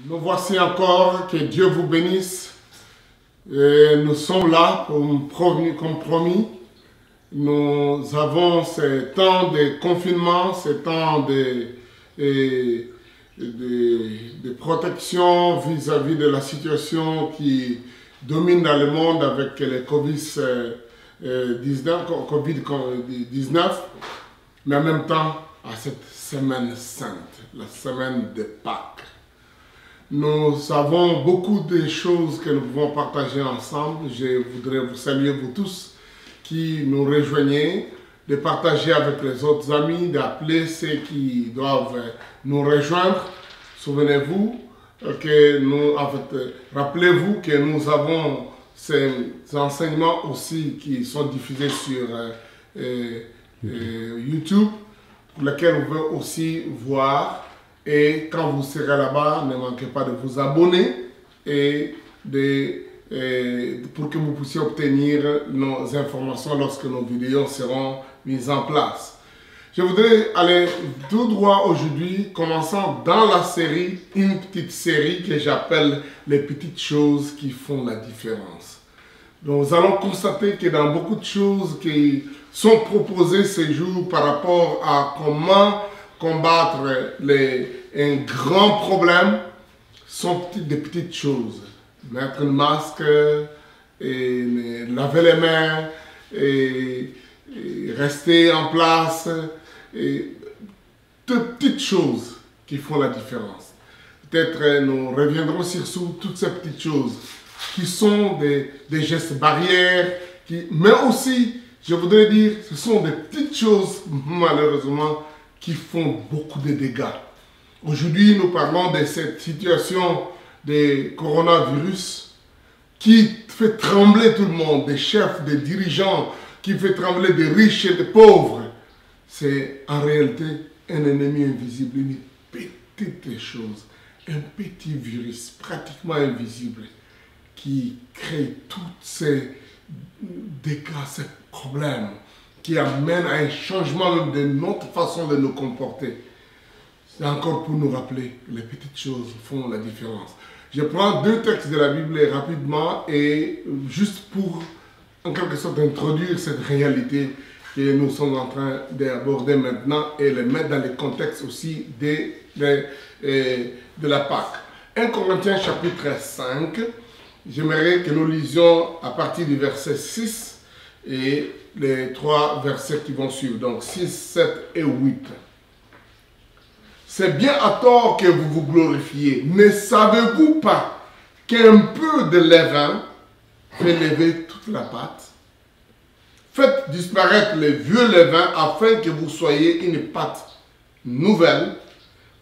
Nous voici encore, que Dieu vous bénisse. Et nous sommes là, comme promis. Nous avons ce temps de confinement, ce temps de protection vis-à-vis de la situation qui domine dans le monde avec le Covid-19, mais en même temps à cette semaine sainte, la semaine de Pâques. Nous avons beaucoup de choses que nous pouvons partager ensemble. Je voudrais vous saluer, vous tous qui nous rejoignez, de partager avec les autres amis, d'appeler ceux qui doivent nous rejoindre. Souvenez-vous que rappelez-vous que nous avons ces enseignements aussi qui sont diffusés sur YouTube, pour lesquels vous pouvez aussi voir. Et quand vous serez là-bas, ne manquez pas de vous abonner pour que vous puissiez obtenir nos informations lorsque nos vidéos seront mises en place. Je voudrais aller tout droit aujourd'hui, commençant dans la série, une petite série que j'appelle les petites choses qui font la différence. Nous allons constater que dans beaucoup de choses qui sont proposées ces jours par rapport à comment combattre un grand problème, sont des petites choses. Mettre un masque, et laver les mains, et rester en place, et de petites choses qui font la différence. Peut-être nous reviendrons sur toutes ces petites choses qui sont des gestes barrières, mais aussi, je voudrais dire, ce sont des petites choses, malheureusement, qui font beaucoup de dégâts. Aujourd'hui, nous parlons de cette situation de coronavirus qui fait trembler tout le monde, des chefs, des dirigeants, qui fait trembler des riches et des pauvres. C'est en réalité un ennemi invisible, une petite chose, un petit virus pratiquement invisible qui crée tous ces dégâts, ces problèmes, qui amène à un changement même de notre façon de nous comporter. C'est encore pour nous rappeler que les petites choses font la différence. Je prends deux textes de la Bible rapidement et juste pour en quelque sorte introduire cette réalité que nous sommes en train d'aborder maintenant et les mettre dans le contexte aussi de la Pâque. 1 Corinthiens chapitre 5, j'aimerais que nous lisions à partir du verset 6 et les trois versets qui vont suivre, donc 6, 7 et 8. C'est bien à tort que vous vous glorifiez. Ne savez-vous pas qu'un peu de levain fait lever toute la pâte? Faites disparaître le vieux levain afin que vous soyez une pâte nouvelle,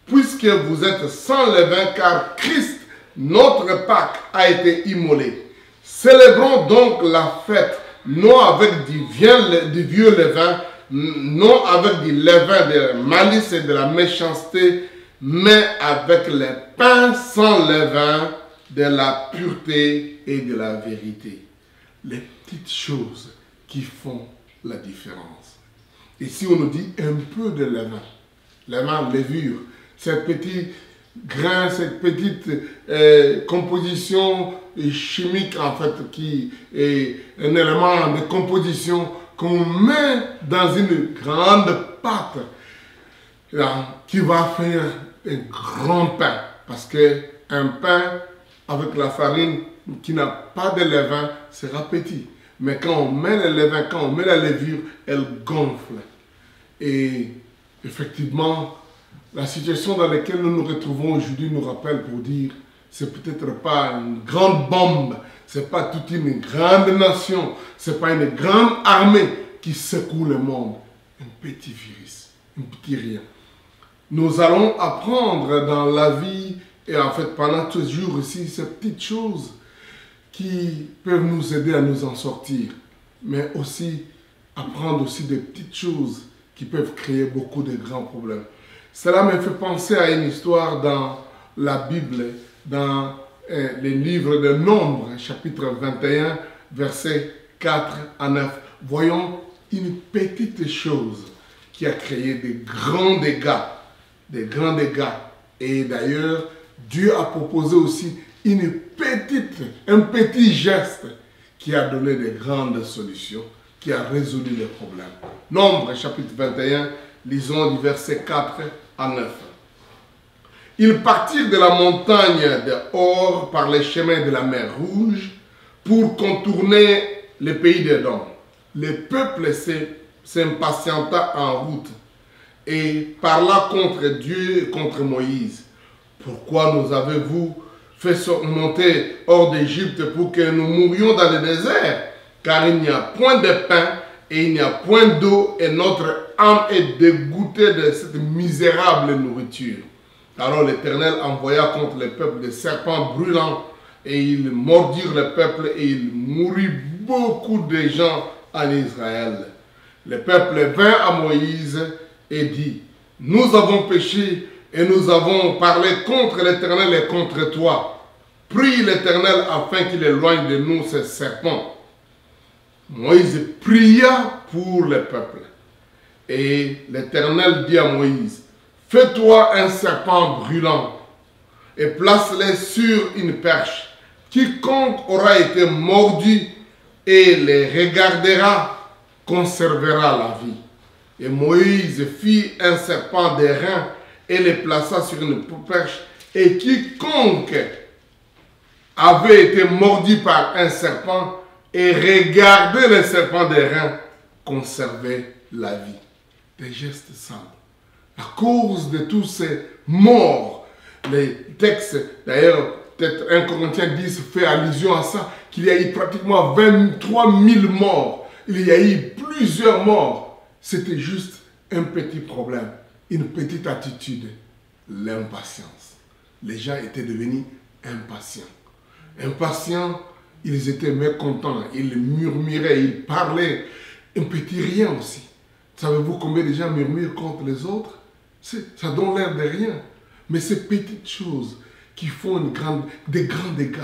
puisque vous êtes sans levain, car Christ, notre Pâque, a été immolé. Célébrons donc la fête non avec du vieux levain, non avec du levain de malice et de la méchanceté, mais avec les pains sans levain de la pureté et de la vérité. Les petites choses qui font la différence. Ici, on nous dit un peu de levain. Levain, levure, cette petite grain, cette petite composition chimique en fait, qui est un élément de composition qu'on met dans une grande pâte qui va faire un grand pain. Parce qu'un pain avec la farine qui n'a pas de levain sera petit. Mais quand on met le levain, quand on met la levure, elle gonfle. Et effectivement, la situation dans laquelle nous nous retrouvons aujourd'hui nous rappelle pour dire c'est peut-être pas une grande bombe, c'est pas toute une grande nation, c'est pas une grande armée qui secoue le monde. Un petit virus, un petit rien. Nous allons apprendre dans la vie et en fait pendant tous les jours aussi ces petites choses qui peuvent nous aider à nous en sortir, mais aussi apprendre aussi des petites choses qui peuvent créer beaucoup de grands problèmes. Cela me fait penser à une histoire dans la Bible, dans les livres de Nombres, chapitre 21, versets 4 à 9. Voyons une petite chose qui a créé des grands dégâts. Et d'ailleurs, Dieu a proposé aussi un petit geste qui a donné de grandes solutions, qui a résolu les problèmes. Nombre chapitre 21, lisons du verset 4 à 9. Ils partirent de la montagne de Hor par les chemins de la mer Rouge pour contourner le pays d'Édom. Le peuple s'impatienta en route et parla contre Dieu et contre Moïse. Pourquoi nous avez-vous fait monter hors d'Égypte pour que nous mourions dans le désert? Car il n'y a point de pain et il n'y a point d'eau et notre âme est dégoûtée de cette misérable nourriture. Alors l'Éternel envoya contre le peuple des serpents brûlants et ils mordirent le peuple et il mourut beaucoup de gens en Israël. Le peuple vint à Moïse et dit, nous avons péché et nous avons parlé contre l'Éternel et contre toi. Prie l'Éternel afin qu'il éloigne de nous ces serpents. Moïse pria pour le peuple. Et l'Éternel dit à Moïse, fais-toi un serpent brûlant et place-le sur une perche. Quiconque aura été mordu et les regardera conservera la vie. Et Moïse fit un serpent d'airain et le plaça sur une perche. Et quiconque avait été mordu par un serpent et regardait le serpent d'airain conservait la vie. Des gestes simples. À cause de tous ces morts, les textes, d'ailleurs, peut-être 1 Corinthiens 10 fait allusion à ça, qu'il y a eu pratiquement 23 000 morts. Il y a eu plusieurs morts. C'était juste un petit problème, une petite attitude, l'impatience. Les gens étaient devenus impatients. Impatients, ils étaient mécontents, ils murmuraient, ils parlaient. Un petit rien aussi. Savez-vous combien de gens murmurent contre les autres? Ça donne l'air de rien. Mais ces petites choses qui font des grands dégâts.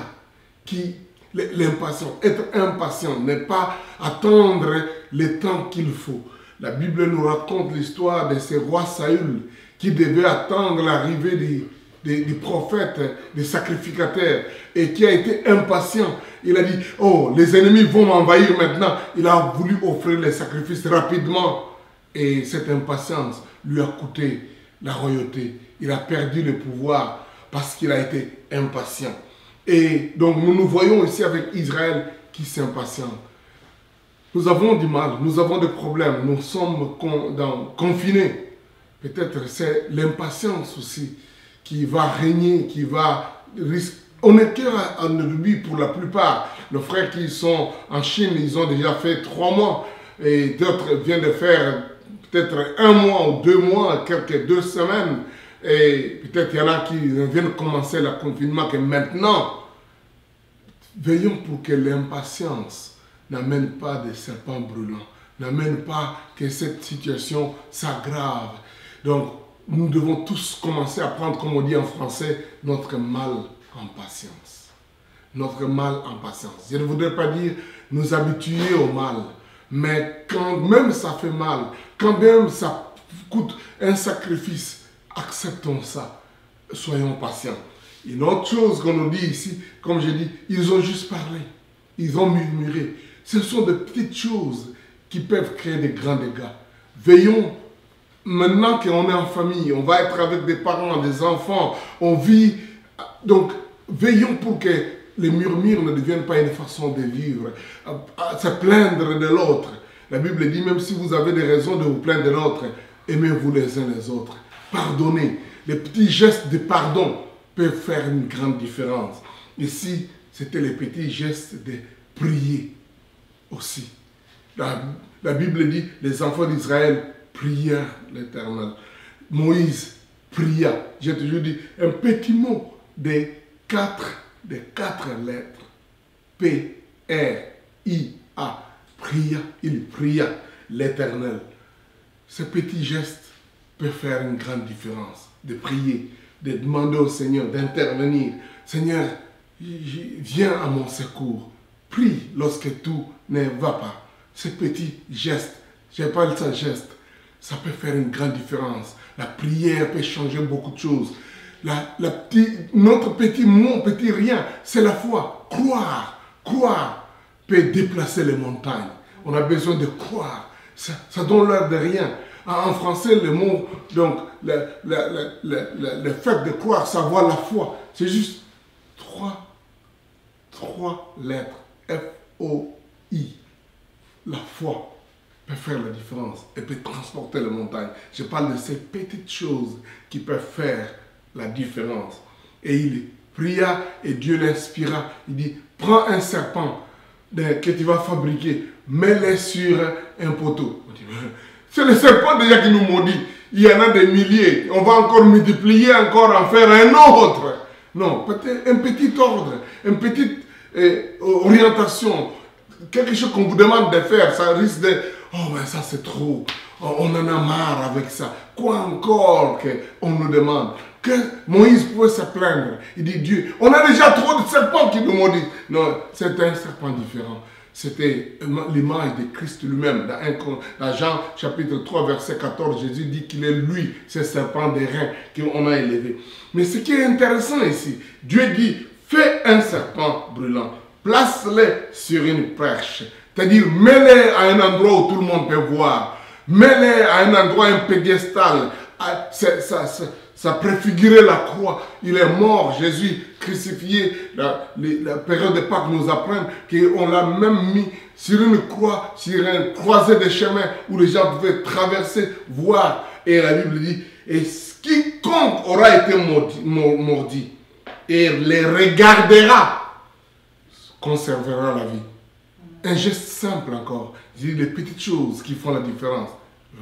L'impatience, être impatient, n'est pas attendre le temps qu'il faut. La Bible nous raconte l'histoire de ce roi Saül qui devait attendre l'arrivée des prophètes, des sacrificateurs, et qui a été impatient. Il a dit, oh, les ennemis vont m'envahir maintenant. Il a voulu offrir les sacrifices rapidement. Et cette impatience lui a coûté la royauté. Il a perdu le pouvoir parce qu'il a été impatient. Et donc nous voyons ici avec Israël qui s'impatiente. Nous avons du mal, nous avons des problèmes, nous sommes confinés. Peut-être c'est l'impatience aussi qui va régner, qui va risquer. On est en Libye pour la plupart. Nos frères qui sont en Chine, ils ont déjà fait 3 mois. Et d'autres viennent de faire peut-être 1 mois ou 2 mois, quelques 2 semaines. Et peut-être il y en a qui viennent commencer le confinement que maintenant. Veillons pour que l'impatience n'amène pas des serpents brûlants, n'amène pas que cette situation s'aggrave. Donc, nous devons tous commencer à prendre, comme on dit en français, notre mal en patience. Notre mal en patience. Je ne voudrais pas dire nous habituer au mal, mais quand même ça fait mal, quand même ça coûte un sacrifice, acceptons ça. Soyons patients. Une autre chose qu'on nous dit ici, comme j'ai dit, ils ont juste parlé, ils ont murmuré. Ce sont de petites choses qui peuvent créer de grands dégâts. Veillons, maintenant qu'on est en famille, on va être avec des parents, des enfants, on vit. Donc, veillons pour que les murmures ne deviennent pas une façon de vivre, à se plaindre de l'autre. La Bible dit, même si vous avez des raisons de vous plaindre de l'autre, aimez-vous les uns les autres. Pardonnez. Les petits gestes de pardon peuvent faire une grande différence. Ici, c'était les petits gestes de prier aussi. La Bible dit, les enfants d'Israël prièrent l'Éternel. Moïse pria. J'ai toujours dit un petit mot des quatre lettres. P-R-I-A. Pria, il pria l'Éternel. Ce petit geste peut faire une grande différence. De prier, de demander au Seigneur d'intervenir. Seigneur, viens à mon secours. Prie lorsque tout ne va pas. Ce petit geste, je parle de ce geste, ça peut faire une grande différence. La prière peut changer beaucoup de choses. notre petit mot, petit rien, c'est la foi. Croire peut déplacer les montagnes. On a besoin de croire. Ça donne l'air de rien. En français, le mot, donc, le fait de croire, savoir la foi, c'est juste trois lettres. F-O-I. La foi peut faire la différence et peut transporter les montagnes. Je parle de ces petites choses qui peuvent faire la différence. Et il pria et Dieu l'inspira. Il dit, prends un serpent que tu vas fabriquer, mets-le sur un poteau. C'est le serpent déjà qui nous maudit. Il y en a des milliers. On va encore multiplier, encore en faire un autre. Non, peut-être un petit ordre, une petite orientation. Quelque chose qu'on vous demande de faire, ça risque de... Oh, mais ça c'est trop. Oh, on en a marre avec ça. Quoi encore qu'on nous demande? Que Moïse pouvait se plaindre. Il dit, Dieu, on a déjà trop de serpents qui nous maudissent. Non, c'était un serpent différent. C'était l'image de Christ lui-même. Dans Jean chapitre 3, verset 14, Jésus dit qu'il est lui, ce serpent des reins qu'on a élevé. Mais ce qui est intéressant ici, Dieu dit, fais un serpent brûlant, place-le sur une perche. C'est-à-dire, mets-le à un endroit où tout le monde peut voir. Mets-le à un endroit, un pédestal. Ça préfigurait la croix. Il est mort, Jésus crucifié. La période de Pâques nous apprend qu'on l'a même mis sur une croix, sur un croisé de chemin où les gens pouvaient traverser, voir. Et la Bible dit, et quiconque aura été mordi et les regardera, conservera la vie. Un geste simple encore. C'est les petites choses qui font la différence.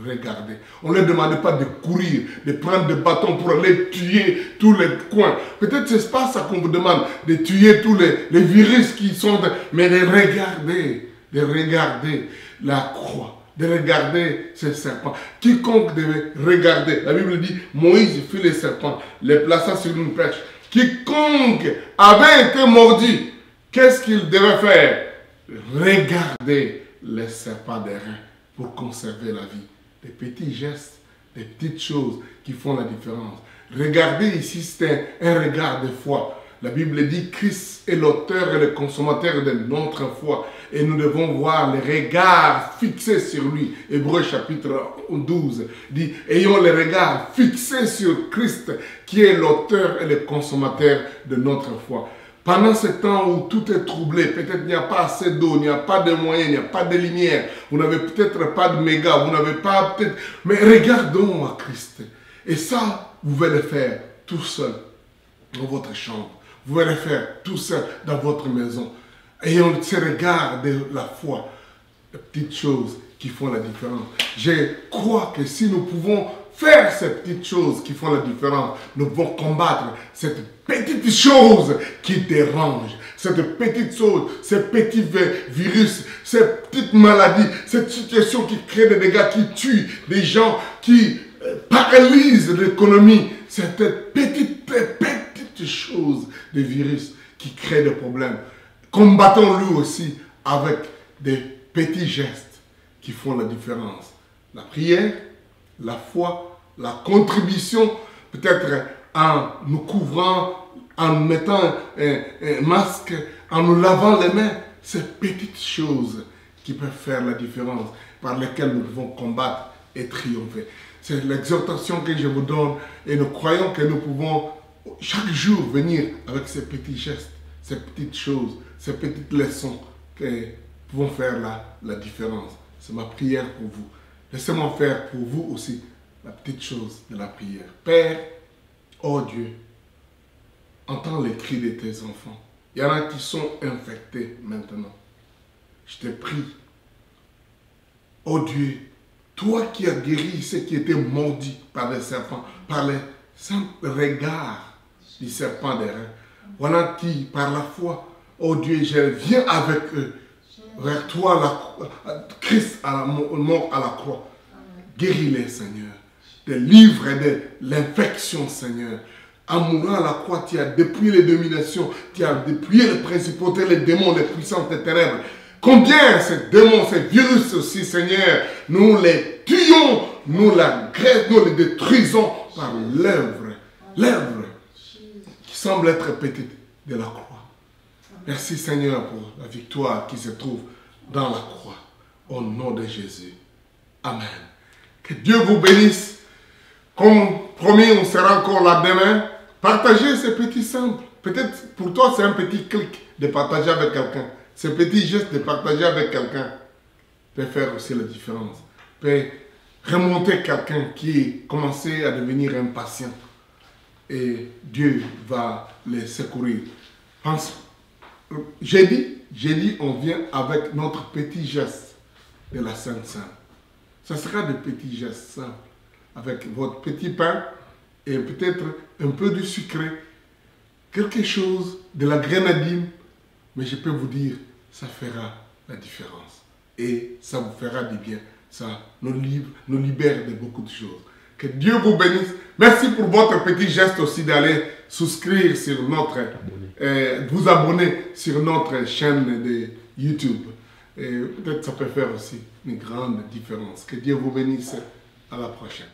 Regardez. On ne leur demande pas de courir, de prendre des bâtons pour aller tuer tous les coins. Peut-être ce n'est pas ça qu'on vous demande, de tuer tous les virus qui sont... Mais de regarder la croix, de regarder ce serpent. Quiconque devait regarder. La Bible dit, Moïse fit les serpents, les plaça sur une perche. Quiconque avait été mordu, qu'est-ce qu'il devait faire? Regarder les serpents des reins pour conserver la vie. Des petits gestes, des petites choses qui font la différence. Regardez ici, c'est un regard de foi. La Bible dit Christ est l'auteur et le consommateur de notre foi. Et nous devons voir les regards fixés sur lui. Hébreux chapitre 12 dit, ayons les regards fixés sur Christ qui est l'auteur et le consommateur de notre foi. Pendant ce temps où tout est troublé, peut-être il n'y a pas assez d'eau, il n'y a pas de moyens, il n'y a pas de lumière, vous n'avez peut-être pas de méga, vous n'avez pas peut-être... Mais regardons à Christ. Et ça, vous pouvez le faire tout seul dans votre chambre. Vous pouvez le faire tout seul dans votre maison. Ayons ce regard de la foi, les petites choses qui font la différence. Je crois que si nous pouvons faire ces petites choses qui font la différence, nous pouvons combattre cette petite chose qui dérange, cette petite chose, ces petits virus, ces petites maladies, cette situation qui crée des dégâts, qui tue des gens, qui paralyse l'économie, cette petite chose de virus qui crée des problèmes. Combattons-le aussi avec des petits gestes qui font la différence. La prière, la foi, la contribution, peut-être en nous couvrant, en mettant un masque, en nous lavant les mains, ces petites choses qui peuvent faire la différence, par lesquelles nous devons combattre et triompher. C'est l'exhortation que je vous donne et nous croyons que nous pouvons chaque jour venir avec ces petits gestes, ces petites choses, ces petites leçons qui pouvons faire la différence. C'est ma prière pour vous. Laissez-moi faire pour vous aussi la petite chose de la prière. Père, oh Dieu, entends les cris de tes enfants. Il y en a qui sont infectés maintenant. Je te prie, oh Dieu, toi qui as guéri ceux qui étaient mordus par les serpents, par les simples regards du serpent des reins. Voilà qui, par la foi, oh Dieu, je viens avec eux vers toi, Christ mort à la croix. Guéris-les, Seigneur. Délivre de l'infection, Seigneur. En mourant à la croix, tu as dépouillé les dominations, tu as dépouillé les principautés, les démons, les puissances des ténèbres. Combien ces démons, ces virus aussi, Seigneur, nous les tuons, nous les détruisons par l'œuvre semble être petite de la croix. Merci Seigneur pour la victoire qui se trouve dans la croix. Au nom de Jésus. Amen. Que Dieu vous bénisse. Comme promis, on sera encore là demain. Partagez ces petits simples. Peut-être pour toi, c'est un petit clic de partager avec quelqu'un. Ce petit geste de partager avec quelqu'un peut faire aussi la différence. Peut remonter quelqu'un qui est commencé à devenir impatient. Et Dieu va les secourir. Jeudi, on vient avec notre petit geste de la Sainte Seine. Ce sera des petits gestes simples. Avec votre petit pain et peut-être un peu de sucré. Quelque chose de la grenadine. Mais je peux vous dire, ça fera la différence. Et ça vous fera du bien. Ça nous libère de beaucoup de choses. Que Dieu vous bénisse. Merci pour votre petit geste aussi d'aller souscrire sur notre, vous abonner sur notre chaîne de YouTube. Et peut-être ça peut faire aussi une grande différence. Que Dieu vous bénisse. À la prochaine.